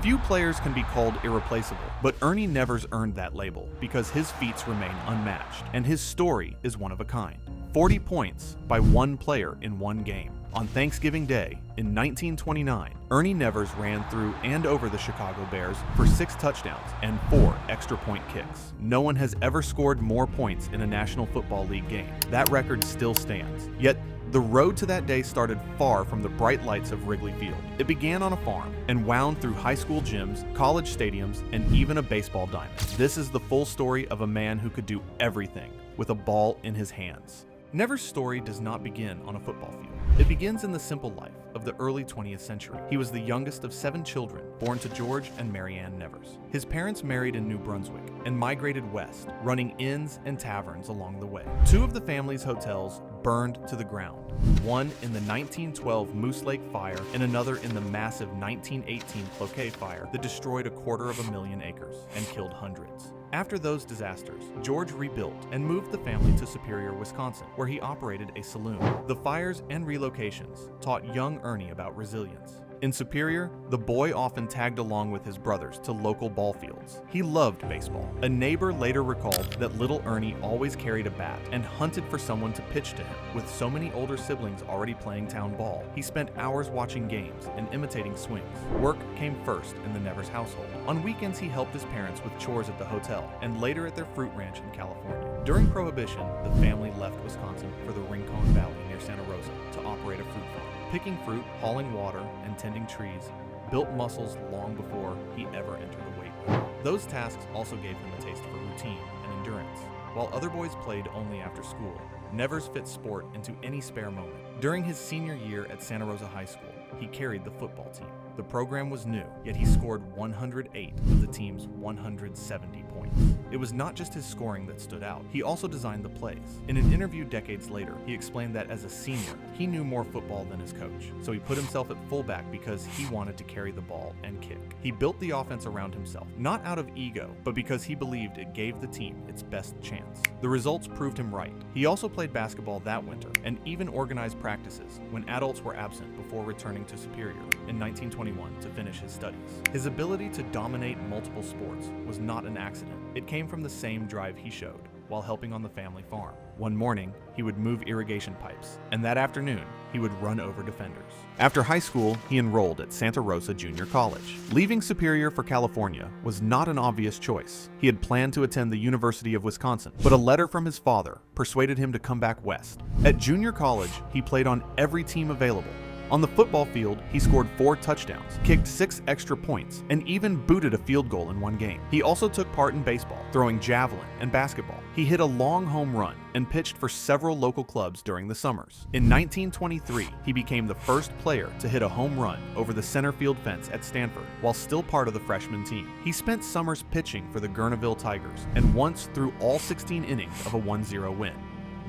Few players can be called irreplaceable, but Ernie Nevers earned that label because his feats remain unmatched, and his story is one of a kind. 40 points by one player in one game. On Thanksgiving Day in 1929, Ernie Nevers ran through and over the Chicago Bears for 6 touchdowns and 4 extra point kicks. No one has ever scored more points in a National Football League game. That record still stands. Yet, the road to that day started far from the bright lights of Wrigley Field. It began on a farm and wound through high school gyms, college stadiums, and even a baseball diamond. This is the full story of a man who could do everything with a ball in his hands. Nevers' story does not begin on a football field. It begins in the simple life of the early 20th century. He was the youngest of 7 children, born to George and Mary Ann Nevers. His parents married in New Brunswick and migrated west, running inns and taverns along the way. 2 of the family's hotels burned to the ground, one in the 1912 Moose Lake Fire and another in the massive 1918 Cloquet Fire that destroyed 250,000 acres and killed hundreds. After those disasters, George rebuilt and moved the family to Superior, Wisconsin, where he operated a saloon. The fires and relocations taught young Ernie about resilience. In Superior, the boy often tagged along with his brothers to local ball fields. He loved baseball. A neighbor later recalled that little Ernie always carried a bat and hunted for someone to pitch to him. With so many older siblings already playing town ball, he spent hours watching games and imitating swings. Work came first in the Nevers household. On weekends, he helped his parents with chores at the hotel and later at their fruit ranch in California. During Prohibition, the family left Wisconsin for the Rincon Valley near Santa Rosa to operate a fruit farm. Picking fruit, hauling water, and tending trees built muscles long before he ever entered the weight room. Those tasks also gave him a taste for routine and endurance. While other boys played only after school, Nevers fit sport into any spare moment. During his senior year at Santa Rosa High School, he carried the football team. The program was new, yet he scored 108 of the team's 170 points. It was not just his scoring that stood out, he also designed the plays. In an interview decades later, he explained that as a senior, he knew more football than his coach, so he put himself at fullback because he wanted to carry the ball and kick. He built the offense around himself, not out of ego, but because he believed it gave the team its best chance. The results proved him right. He also played basketball that winter and even organized practices when adults were absent before returning to Superior in 1921 to finish his studies. His ability to dominate multiple sports was not an accident. It came from the same drive he showed while helping on the family farm. One morning, he would move irrigation pipes, and that afternoon, he would run over defenders. After high school, he enrolled at Santa Rosa Junior College. Leaving Superior for California was not an obvious choice. He had planned to attend the University of Wisconsin, but a letter from his father persuaded him to come back west. At junior college, he played on every team available. On the football field, he scored 4 touchdowns, kicked 6 extra points, and even booted a field goal in one game. He also took part in baseball, throwing javelin and basketball. He hit a long home run and pitched for several local clubs during the summers. In 1923, he became the first player to hit a home run over the center field fence at Stanford while still part of the freshman team. He spent summers pitching for the Gurneville Tigers and once threw all 16 innings of a 1-0 win.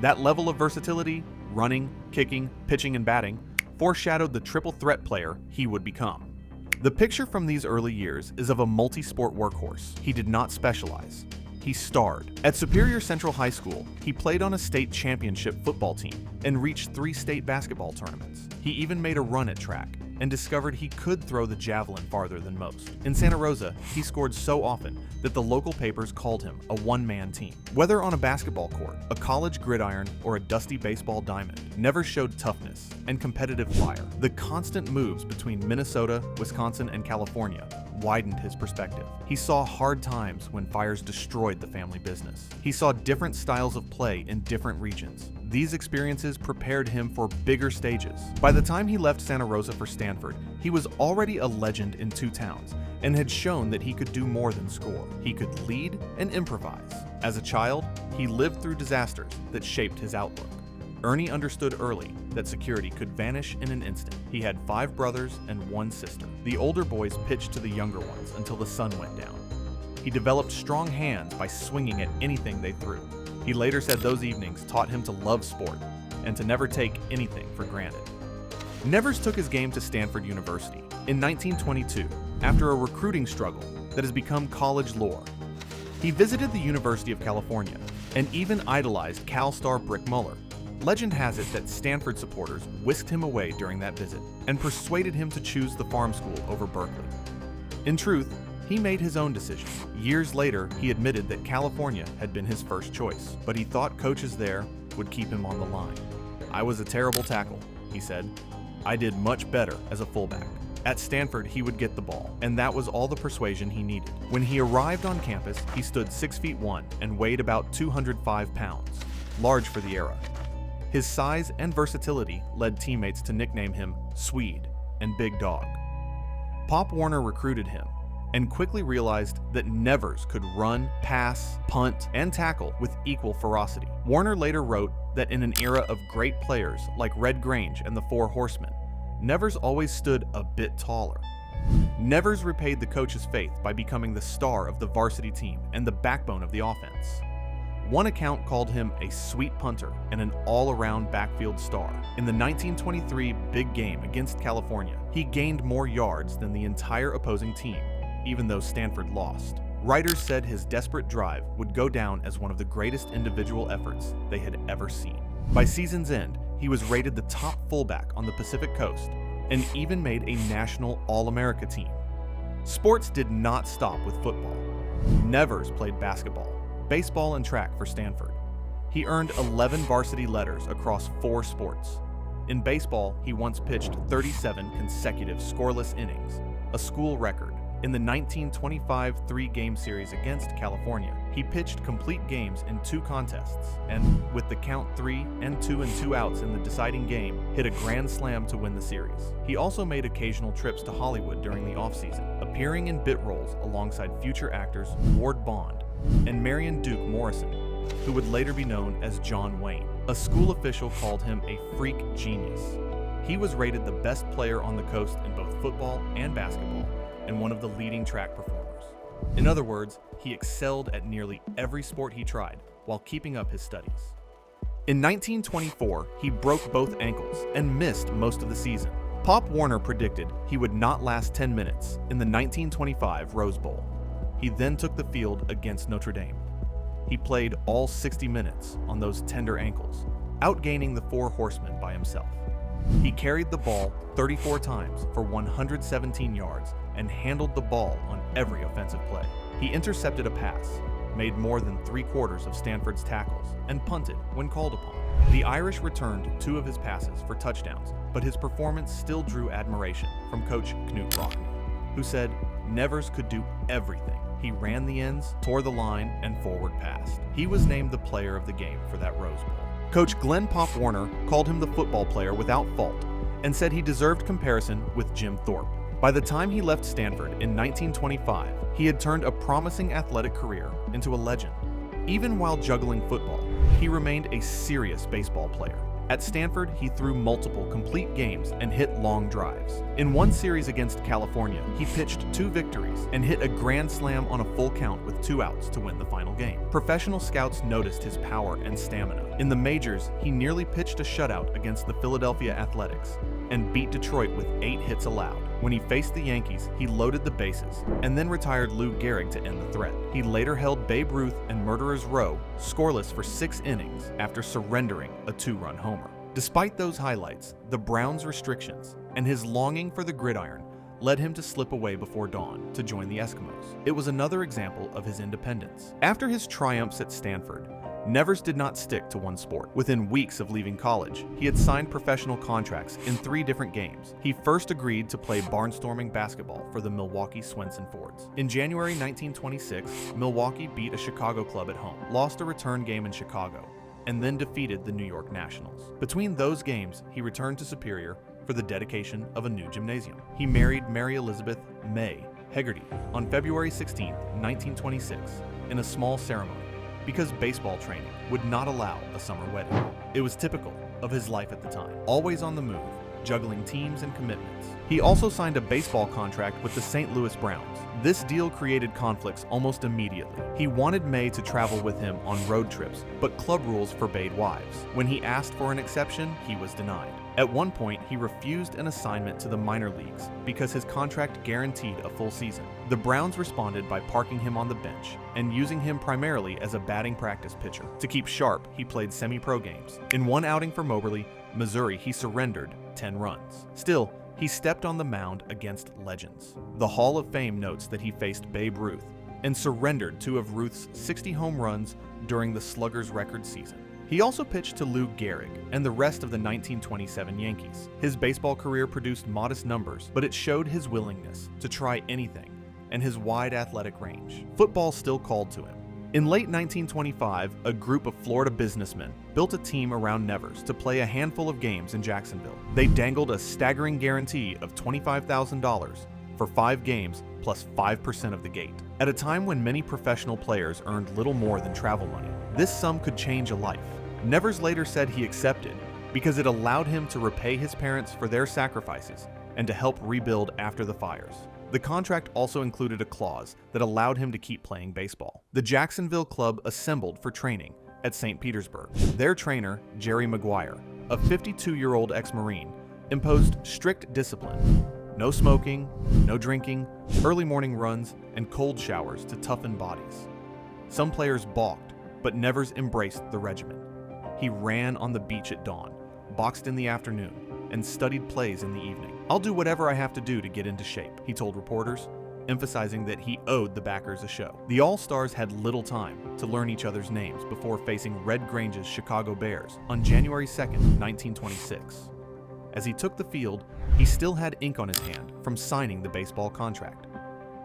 That level of versatility, running, kicking, pitching, and batting, foreshadowed the triple threat player he would become. The picture from these early years is of a multi-sport workhorse. He did not specialize. He starred. At Superior Central High School, he played on a state championship football team and reached 3 state basketball tournaments. He even made a run at track and discovered he could throw the javelin farther than most. In Santa Rosa, he scored so often that the local papers called him a one-man team. Whether on a basketball court, a college gridiron, or a dusty baseball diamond, Nevers showed toughness and competitive fire. The constant moves between Minnesota, Wisconsin, and California widened his perspective. He saw hard times when fires destroyed the family business. He saw different styles of play in different regions. These experiences prepared him for bigger stages. By the time he left Santa Rosa for Stanford, he was already a legend in 2 towns and had shown that he could do more than score. He could lead and improvise. As a child, he lived through disasters that shaped his outlook. Ernie understood early that security could vanish in an instant. He had 5 brothers and 1 sister. The older boys pitched to the younger ones until the sun went down. He developed strong hands by swinging at anything they threw. He later said those evenings taught him to love sport and to never take anything for granted. Nevers took his game to Stanford University in 1922 after a recruiting struggle that has become college lore. He visited the University of California and even idolized Cal star Brick Muller. Legend has it that Stanford supporters whisked him away during that visit and persuaded him to choose the farm school over Berkeley. In truth, he made his own decision. Years later, he admitted that California had been his first choice, but he thought coaches there would keep him on the line. "I was a terrible tackle," he said. "I did much better as a fullback." At Stanford, he would get the ball, and that was all the persuasion he needed. When he arrived on campus, he stood 6'1" and weighed about 205 pounds, large for the era. His size and versatility led teammates to nickname him Swede and Big Dog. Pop Warner recruited him and quickly realized that Nevers could run, pass, punt, and tackle with equal ferocity. Warner later wrote that in an era of great players like Red Grange and the Four Horsemen, Nevers always stood a bit taller. Nevers repaid the coach's faith by becoming the star of the varsity team and the backbone of the offense. One account called him a sweet punter and an all-around backfield star. In the 1923 big game against California, he gained more yards than the entire opposing team, even though Stanford lost. Writers said his desperate drive would go down as one of the greatest individual efforts they had ever seen. By season's end, he was rated the top fullback on the Pacific Coast and even made a national All-America team. Sports did not stop with football. Nevers played basketball, baseball, and track for Stanford. He earned 11 varsity letters across 4 sports. In baseball, he once pitched 37 consecutive scoreless innings, a school record. In the 1925 3-game series against California, he pitched complete games in 2 contests, and with the count 3-2 and 2 outs in the deciding game, hit a grand slam to win the series. He also made occasional trips to Hollywood during the offseason, appearing in bit roles alongside future actors Ward Bond and Marion Duke Morrison, who would later be known as John Wayne. A school official called him a freak genius. He was rated the best player on the coast in both football and basketball, and one of the leading track performers. In other words, he excelled at nearly every sport he tried while keeping up his studies. In 1924, he broke both ankles and missed most of the season. Pop Warner predicted he would not last 10 minutes in the 1925 Rose Bowl. He then took the field against Notre Dame. He played all 60 minutes on those tender ankles, outgaining the Four Horsemen by himself. He carried the ball 34 times for 117 yards and handled the ball on every offensive play. He intercepted a pass, made more than 3/4 of Stanford's tackles, and punted when called upon. The Irish returned 2 of his passes for touchdowns, but his performance still drew admiration from coach Knut Rockne, who said Nevers could do everything. He ran the ends, tore the line, and forward passed. He was named the player of the game for that Rose Bowl. Coach Glenn Pop Warner called him the football player without fault and said he deserved comparison with Jim Thorpe. By the time he left Stanford in 1925, he had turned a promising athletic career into a legend. Even while juggling football, he remained a serious baseball player. At Stanford, he threw multiple complete games and hit long drives. In one series against California, he pitched 2 victories and hit a grand slam on a full count with 2 outs to win the final game. Professional scouts noticed his power and stamina. In the majors, he nearly pitched a shutout against the Philadelphia Athletics and beat Detroit with 8 hits allowed. When he faced the Yankees, he loaded the bases and then retired Lou Gehrig to end the threat. He later held Babe Ruth and Murderer's Row scoreless for 6 innings after surrendering a 2-run homer. Despite those highlights, the Browns' restrictions and his longing for the gridiron led him to slip away before dawn to join the Eskimos. It was another example of his independence. After his triumphs at Stanford, Nevers did not stick to one sport. Within weeks of leaving college, he had signed professional contracts in 3 different games. He first agreed to play barnstorming basketball for the Milwaukee Swenson Fords. In January 1926, Milwaukee beat a Chicago club at home, lost a return game in Chicago, and then defeated the New York Nationals. Between those games, he returned to Superior for the dedication of a new gymnasium. He married Mary Elizabeth May Hegarty on February 16, 1926, in a small ceremony, because baseball training would not allow a summer wedding. It was typical of his life at the time, always on the move, juggling teams and commitments. He also signed a baseball contract with the St. Louis Browns. This deal created conflicts almost immediately. He wanted May to travel with him on road trips, but club rules forbade wives. When he asked for an exception, he was denied. At one point, he refused an assignment to the minor leagues because his contract guaranteed a full season. The Browns responded by parking him on the bench and using him primarily as a batting practice pitcher. To keep sharp, he played semi-pro games. In one outing for Moberly, Missouri, he surrendered 10 runs. Still, he he stepped on the mound against legends. The Hall of Fame notes that he faced Babe Ruth and surrendered 2 of Ruth's 60 home runs during the Sluggers' record season. He also pitched to Lou Gehrig and the rest of the 1927 Yankees. His baseball career produced modest numbers, but it showed his willingness to try anything and his wide athletic range. Football still called to him. In late 1925, a group of Florida businessmen built a team around Nevers to play a handful of games in Jacksonville. They dangled a staggering guarantee of $25,000 for 5 games plus 5% of the gate. At a time when many professional players earned little more than travel money, this sum could change a life. Nevers later said he accepted because it allowed him to repay his parents for their sacrifices and to help rebuild after the fires. The contract also included a clause that allowed him to keep playing baseball. The Jacksonville club assembled for training at St. Petersburg. Their trainer, Jerry Maguire, a 52-year-old ex-Marine, imposed strict discipline. No smoking, no drinking, early morning runs, and cold showers to toughen bodies. Some players balked, but Nevers embraced the regimen. He ran on the beach at dawn, boxed in the afternoon, and studied plays in the evening. "I'll do whatever I have to do to get into shape," he told reporters, emphasizing that he owed the backers a show. The All-Stars had little time to learn each other's names before facing Red Grange's Chicago Bears on January 2nd, 1926. As he took the field, he still had ink on his hand from signing the baseball contract.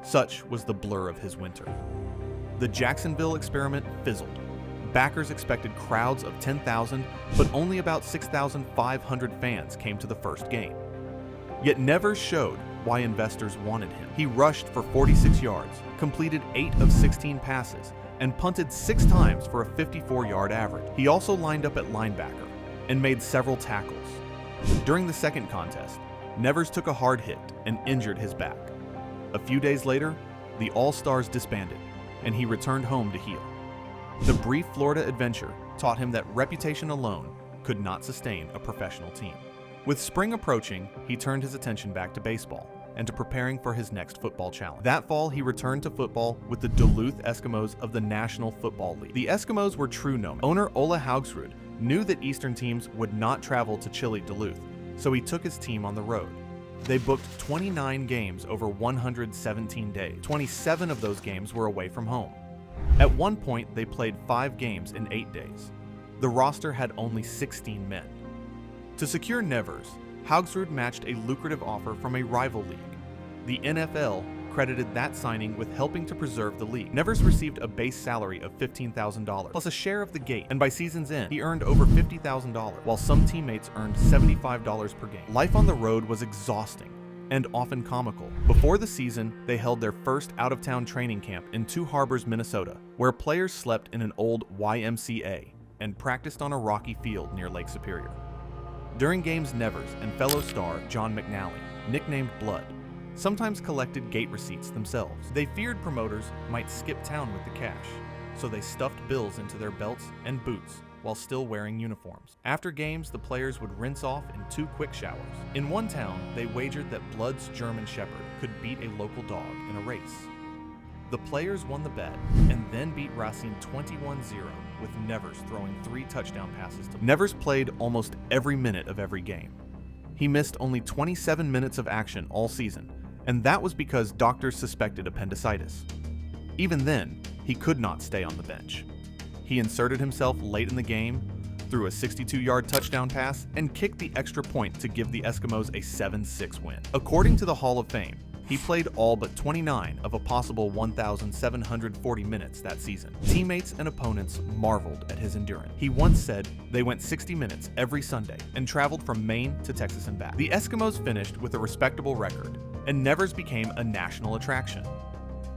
Such was the blur of his winter. The Jacksonville experiment fizzled. Backers expected crowds of 10,000, but only about 6,500 fans came to the first game. Yet Nevers showed why investors wanted him. He rushed for 46 yards, completed 8 of 16 passes, and punted 6 times for a 54-yard average. He also lined up at linebacker and made several tackles. During the second contest, Nevers took a hard hit and injured his back. A few days later, the All-Stars disbanded, and he returned home to heal. The brief Florida adventure taught him that reputation alone could not sustain a professional team. With spring approaching, he turned his attention back to baseball and to preparing for his next football challenge. That fall, he returned to football with the Duluth Eskimos of the National Football League. The Eskimos were true nomads. Owner Ola Haugsrud knew that Eastern teams would not travel to chilly Duluth, so he took his team on the road. They booked 29 games over 117 days. 27 of those games were away from home. At one point, they played 5 games in 8 days. The roster had only 16 men. To secure Nevers, Haugsrud matched a lucrative offer from a rival league. The NFL credited that signing with helping to preserve the league. Nevers received a base salary of $15,000 plus a share of the gate, and by season's end, he earned over $50,000, while some teammates earned $75 per game. Life on the road was exhausting and often comical. Before the season, they held their first out-of-town training camp in Two Harbors, Minnesota, where players slept in an old YMCA and practiced on a rocky field near Lake Superior. During games, Nevers and fellow star John McNally, nicknamed Blood, sometimes collected gate receipts themselves. They feared promoters might skip town with the cash, so they stuffed bills into their belts and boots while still wearing uniforms. After games, the players would rinse off in 2 quick showers. In one town, they wagered that Blood's German Shepherd could beat a local dog in a race. The players won the bet and then beat Racine 21-0, with Nevers throwing 3 touchdown passes to Nevers played almost every minute of every game. He missed only 27 minutes of action all season, and that was because doctors suspected appendicitis. Even then, he could not stay on the bench. He inserted himself late in the game, threw a 62-yard touchdown pass, and kicked the extra point to give the Eskimos a 7-6 win. According to the Hall of Fame, he played all but 29 of a possible 1,740 minutes that season. Teammates and opponents marveled at his endurance. He once said they went 60 minutes every Sunday and traveled from Maine to Texas and back. The Eskimos finished with a respectable record, and Nevers became a national attraction.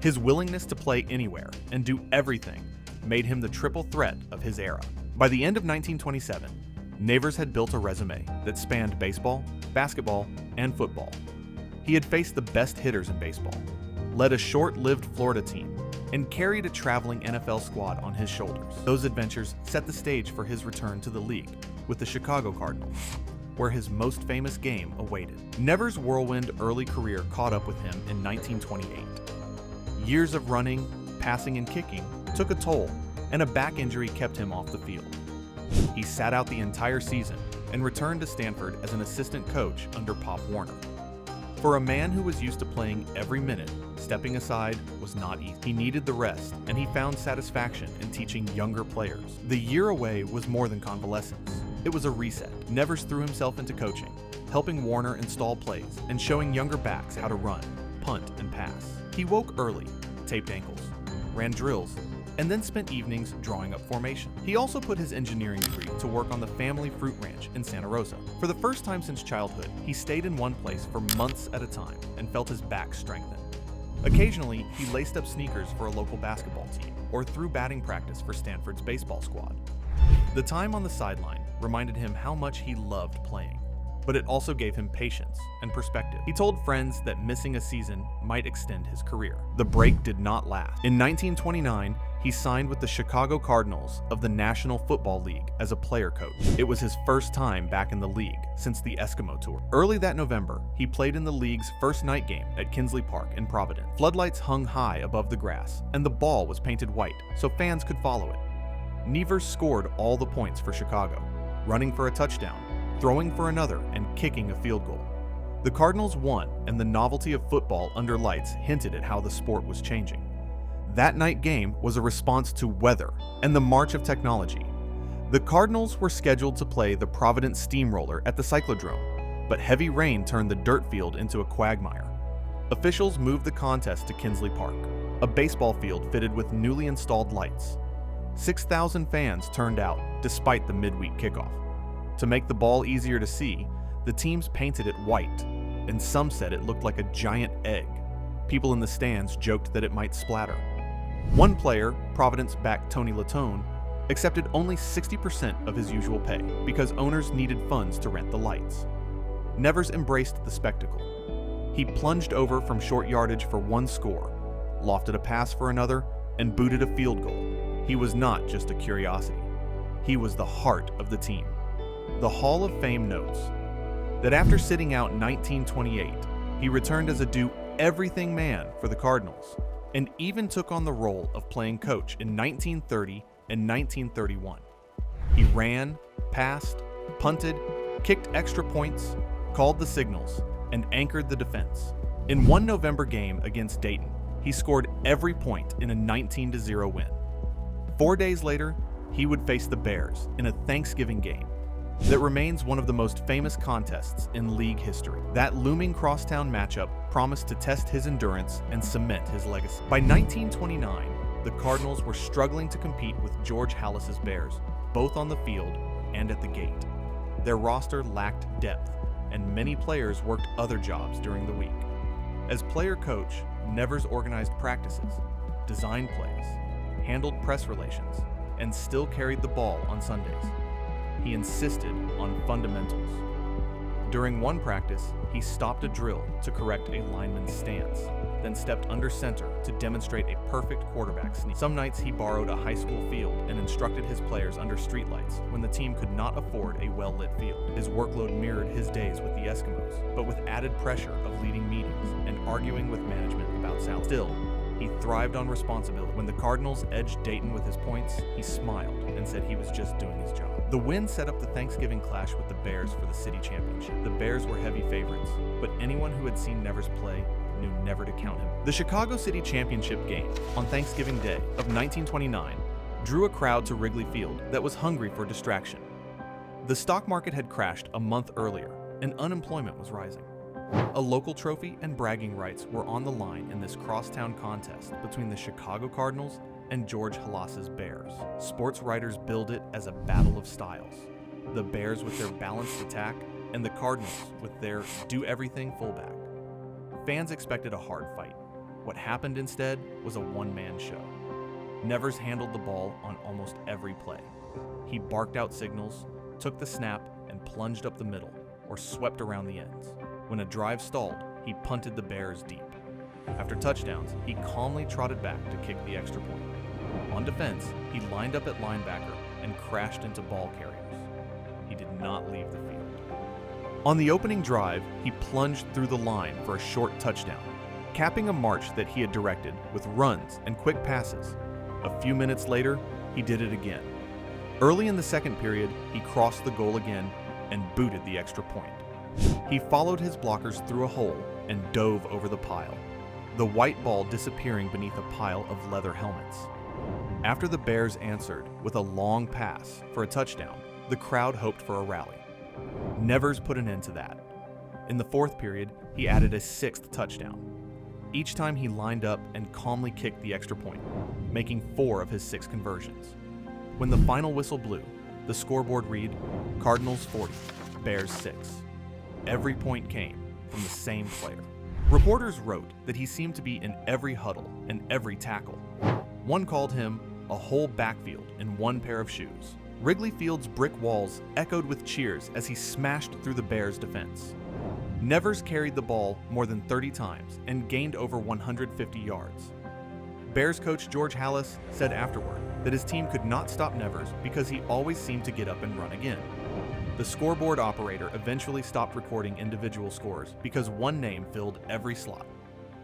His willingness to play anywhere and do everything made him the triple threat of his era. By the end of 1927, Nevers had built a resume that spanned baseball, basketball, and football. He had faced the best hitters in baseball, led a short-lived Florida team, and carried a traveling NFL squad on his shoulders. Those adventures set the stage for his return to the league with the Chicago Cardinals, where his most famous game awaited. Nevers' whirlwind early career caught up with him in 1928. Years of running, passing, and kicking took a toll, and a back injury kept him off the field. He sat out the entire season and returned to Stanford as an assistant coach under Pop Warner. For a man who was used to playing every minute, stepping aside was not easy. He needed the rest, and he found satisfaction in teaching younger players. The year away was more than convalescence. It was a reset. Nevers threw himself into coaching, helping Warner install plays and showing younger backs how to run, punt, and pass. He woke early, taped ankles, ran drills, and then spent evenings drawing up formation. He also put his engineering degree to work on the family fruit ranch in Santa Rosa. For the first time since childhood, he stayed in one place for months at a time and felt his back strengthen. Occasionally, he laced up sneakers for a local basketball team or threw batting practice for Stanford's baseball squad. The time on the sideline reminded him how much he loved playing, but it also gave him patience and perspective. He told friends that missing a season might extend his career. The break did not last. In 1929, he signed with the Chicago Cardinals of the National Football League as a player coach. It was his first time back in the league since the Eskimo Tour. Early that November, he played in the league's first night game at Kinsley Park in Providence. Floodlights hung high above the grass, and the ball was painted white so fans could follow it. Nevers scored all the points for Chicago, running for a touchdown, throwing for another, and kicking a field goal. The Cardinals won, and the novelty of football under lights hinted at how the sport was changing. That night game was a response to weather and the march of technology. The Cardinals were scheduled to play the Providence Steamroller at the Cyclodrome, but heavy rain turned the dirt field into a quagmire. Officials moved the contest to Kinsley Park, a baseball field fitted with newly installed lights. 6,000 fans turned out despite the midweek kickoff. To make the ball easier to see, the teams painted it white, and some said it looked like a giant egg. People in the stands joked that it might splatter. One player, Providence back Tony Latone, accepted only 60% of his usual pay because owners needed funds to rent the lights. Nevers embraced the spectacle. He plunged over from short yardage for one score, lofted a pass for another, and booted a field goal. He was not just a curiosity. He was the heart of the team. The Hall of Fame notes that after sitting out 1928, he returned as a do-everything man for the Cardinals, and even took on the role of playing coach in 1930 and 1931. He ran, passed, punted, kicked extra points, called the signals, and anchored the defense. In one November game against Dayton, he scored every point in a 19-0 win. 4 days later, he would face the Bears in a Thanksgiving game that remains one of the most famous contests in league history. That looming crosstown matchup promised to test his endurance and cement his legacy. By 1929, the Cardinals were struggling to compete with George Halas's Bears, both on the field and at the gate. Their roster lacked depth, and many players worked other jobs during the week. As player coach, Nevers organized practices, designed plays, handled press relations, and still carried the ball on Sundays. He insisted on fundamentals. During one practice, he stopped a drill to correct a lineman's stance, then stepped under center to demonstrate a perfect quarterback sneak. Some nights he borrowed a high school field and instructed his players under streetlights when the team could not afford a well-lit field. His workload mirrored his days with the Eskimos, but with added pressure of leading meetings and arguing with management about salary. Still, he thrived on responsibility. When the Cardinals edged Dayton with his points, he smiled and said he was just doing his job. The win set up the Thanksgiving clash with the Bears for the city championship. The Bears were heavy favorites, but anyone who had seen Nevers play knew never to count him. The Chicago City Championship game on Thanksgiving Day of 1929 drew a crowd to Wrigley Field that was hungry for distraction. The stock market had crashed a month earlier, and unemployment was rising. A local trophy and bragging rights were on the line in this crosstown contest between the Chicago Cardinals and George Halas's Bears. Sports writers billed it as a battle of styles. The Bears with their balanced attack, and the Cardinals with their do-everything fullback. Fans expected a hard fight. What happened instead was a one-man show. Nevers handled the ball on almost every play. He barked out signals, took the snap, and plunged up the middle, or swept around the ends. When a drive stalled, he punted the Bears deep. After touchdowns, he calmly trotted back to kick the extra point. On defense, he lined up at linebacker and crashed into ball carriers. He did not leave the field. On the opening drive, he plunged through the line for a short touchdown, capping a march that he had directed with runs and quick passes. A few minutes later, he did it again. Early in the second period, he crossed the goal again and booted the extra point. He followed his blockers through a hole and dove over the pile, the white ball disappearing beneath a pile of leather helmets. After the Bears answered with a long pass for a touchdown, the crowd hoped for a rally. Nevers put an end to that. In the fourth period, he added a sixth touchdown. Each time he lined up and calmly kicked the extra point, making 4 of his 6 conversions. When the final whistle blew, the scoreboard read, Cardinals 40, Bears 6. Every point came from the same player. Reporters wrote that he seemed to be in every huddle and every tackle. One called him a whole backfield in one pair of shoes. Wrigley Field's brick walls echoed with cheers as he smashed through the Bears' defense. Nevers carried the ball more than 30 times and gained over 150 yards. Bears coach George Halas said afterward that his team could not stop Nevers because he always seemed to get up and run again. The scoreboard operator eventually stopped recording individual scores because one name filled every slot.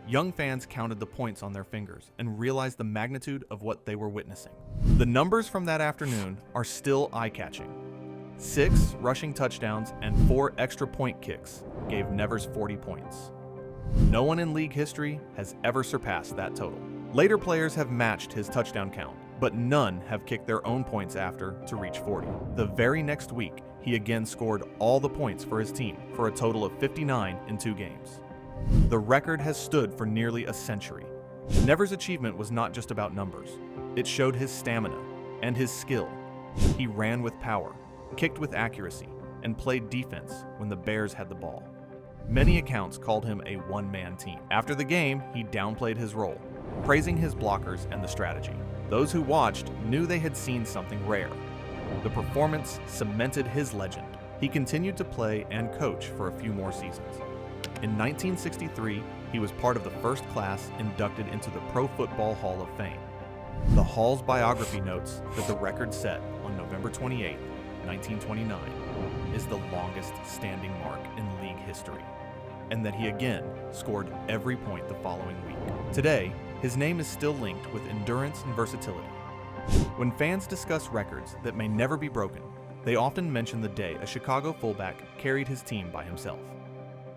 Young fans counted the points on their fingers and realized the magnitude of what they were witnessing. The numbers from that afternoon are still eye-catching. 6 rushing touchdowns and 4 extra point kicks gave Nevers 40 points. No one in league history has ever surpassed that total. Later players have matched his touchdown count, but none have kicked their own points after to reach 40. The very next week, he again scored all the points for his team for a total of 59 in 2 games. The record has stood for nearly a century. Nevers' achievement was not just about numbers. It showed his stamina and his skill. He ran with power, kicked with accuracy, and played defense when the Bears had the ball. Many accounts called him a one-man team. After the game, he downplayed his role, praising his blockers and the strategy. Those who watched knew they had seen something rare. The performance cemented his legend. He continued to play and coach for a few more seasons. In 1963, he was part of the first class inducted into the Pro Football Hall of Fame. The Hall's biography notes that the record set on November 28, 1929, is the longest standing mark in league history, and that he again scored every point the following week. Today, his name is still linked with endurance and versatility. When fans discuss records that may never be broken, they often mention the day a Chicago fullback carried his team by himself.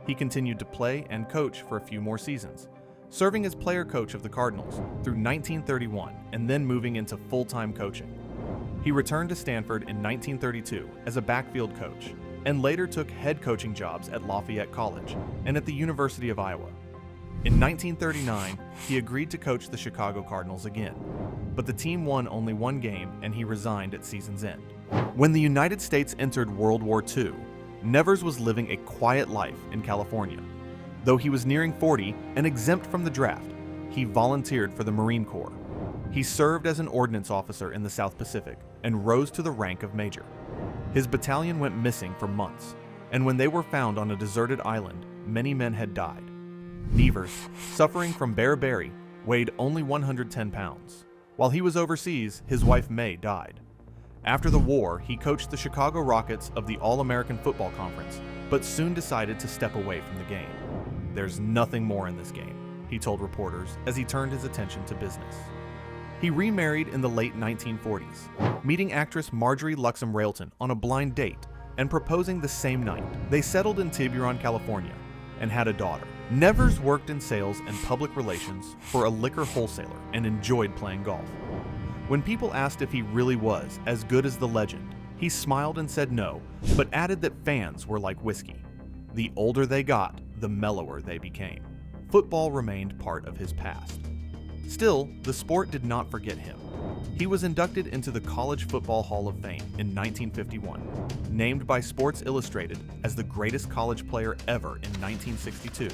He continued to play and coach for a few more seasons, serving as player coach of the Cardinals through 1931 and then moving into full-time coaching. He returned to Stanford in 1932 as a backfield coach and later took head coaching jobs at Lafayette College and at the University of Iowa. In 1939, he agreed to coach the Chicago Cardinals again, but the team won only 1 game and he resigned at season's end. When the United States entered World War II, Nevers was living a quiet life in California. Though he was nearing 40 and exempt from the draft, he volunteered for the Marine Corps. He served as an ordnance officer in the South Pacific and rose to the rank of major. His battalion went missing for months, and when they were found on a deserted island, many men had died. Nevers, suffering from beriberi, weighed only 110 pounds. While he was overseas, his wife May died. After the war, he coached the Chicago Rockets of the All-American Football Conference, but soon decided to step away from the game. "There's nothing more in this game," he told reporters as he turned his attention to business. He remarried in the late 1940s, meeting actress Marjorie Luxem Railton on a blind date and proposing the same night. They settled in Tiburon, California, and had a daughter. Nevers worked in sales and public relations for a liquor wholesaler and enjoyed playing golf. When people asked if he really was as good as the legend, he smiled and said no, but added that fans were like whiskey. The older they got, the mellower they became. Football remained part of his past. Still, the sport did not forget him. He was inducted into the College Football Hall of Fame in 1951, named by Sports Illustrated as the greatest college player ever in 1962,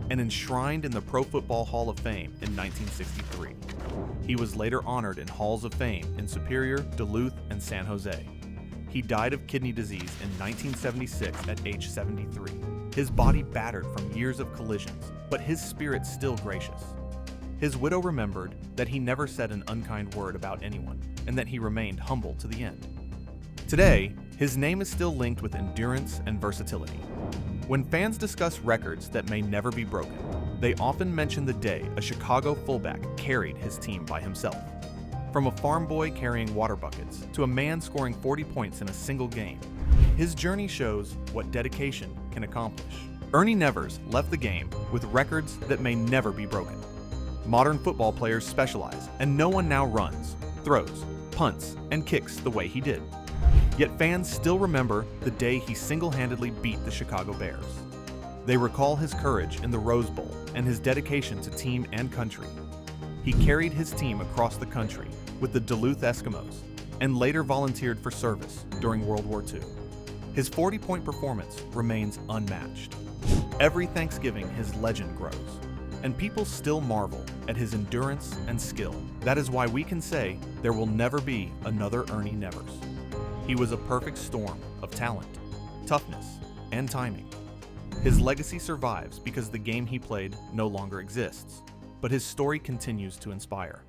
and enshrined in the Pro Football Hall of Fame in 1963. He was later honored in Halls of Fame in Superior, Duluth, and San Jose. He died of kidney disease in 1976 at age 73. His body battered from years of collisions, but his spirit still gracious. His widow remembered that he never said an unkind word about anyone, and that he remained humble to the end. Today, his name is still linked with endurance and versatility. When fans discuss records that may never be broken, they often mention the day a Chicago fullback carried his team by himself. From a farm boy carrying water buckets to a man scoring 40 points in a single game, his journey shows what dedication can accomplish. Ernie Nevers left the game with records that may never be broken. Modern football players specialize, and no one now runs, throws, punts, and kicks the way he did. Yet fans still remember the day he single-handedly beat the Chicago Bears. They recall his courage in the Rose Bowl and his dedication to team and country. He carried his team across the country with the Duluth Eskimos and later volunteered for service during World War II. His 40-point performance remains unmatched. Every Thanksgiving, his legend grows, and people still marvel at his endurance and skill. That is why we can say there will never be another Ernie Nevers. He was a perfect storm of talent, toughness, and timing. His legacy survives because the game he played no longer exists, but his story continues to inspire.